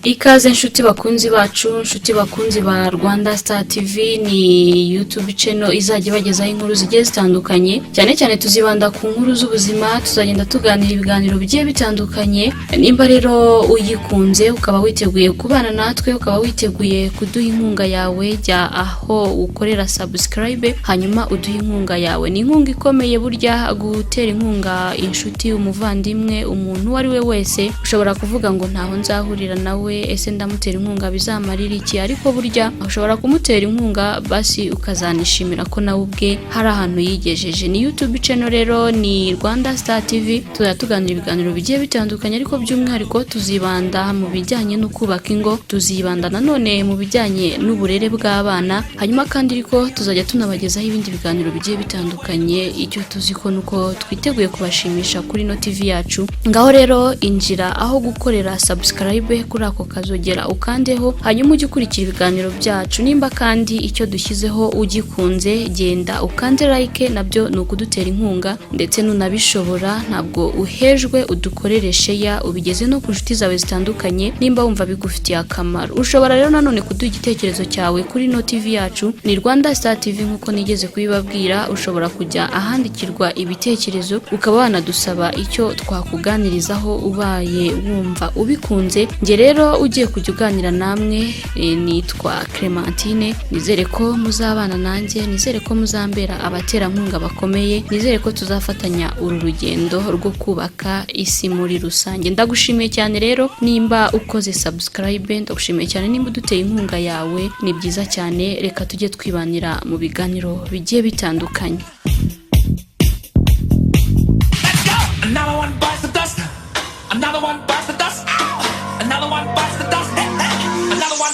Ikaze nshuti bakunzi bacu, nshuti bakunzi ba Rwanda Star TV, ni YouTube channel izajya bagezaho inkuru zigiye zitandukanye. Cyane cyane tuzibanda ku nkuru z'ubuzima, tuzagenda tuganira ibiganiro bigiye bitandukanye. Nimba rero uyikunze ukaba witeguye kubana natwe, ukaba witeguye kuduha inkunga yawe, jya aho ukorera subscribe hanyuma uduha inkunga yawe. Ni inkunga ikomeye burya, gutera inkunga inshuti, umuvandimwe, umuntu wari we wese. Ushobora kuvuga ngo ntaho nzahurira nawe, ese ndamutera inkunga bizamarira iki? Ariko burya ushobora kumutera inkunga basi ukazanishimira ko nawe ubwe hari ahantu yigejeje. Ni YouTube channel rero, ni Rwanda Star TV. Tuganira ibiganiro bigiye bitandukanye, ariko by'umwihariko tuzibanda mu bijyanye no kubaka ingo, tuzibanda nanone mu bijyanye n'uburere bw'abana. Hanyuma kandi ariko tuzajya tunabagezaho ibindi biganiro bigiye bitandukanye. Icyo tuziko nuko twiteguye kubashimisha kuri no TV yacu. Ngaho rero injira aho gukorera subscribe kuri ako kazogera ukandeho, hanyuma ujye ukurikira ibiganiro byacu. Nimba kandi icyo dushyizeho ugikunze, genda ukande like, nabyo ni ukudutera inkunga. Ndetse nunabishobora ntabwo uhejwe, udukorere share, ubigeze no ku nshuti zawe zitandukanye nimba wumva bigufitiye akamaro. Ushobora rero nanone kuduha igitekerezo cyawe kuri no TV yacu, ni Rwanda Star TV nkuko nigeze kubibabwira. Ushobora kujya ahandikirwa ibitekerezo ukaba wanadusaba icyo twakuganirizaho ubaye wumva ubikunze. Nge rero ugiye kujya uganira namwe, nitwa Clementine. Nizere ko muzabana nanjye, nizere ko muzambera abaterankunga bakomeye, nizere ko tuzafatanya uru rugendo rwo kubaka isi muri rusange. Ndagushimiye cyane rero nimba ukoze subscribe, ndagushimiye cyane nimba uduteye inkunga yawe, ni byiza cyane. Reka tujye twibanira mu biganiro bigiye bitandukanye. Another one bites the dust. Another one bites the dust. Another one bites the dust. Another one.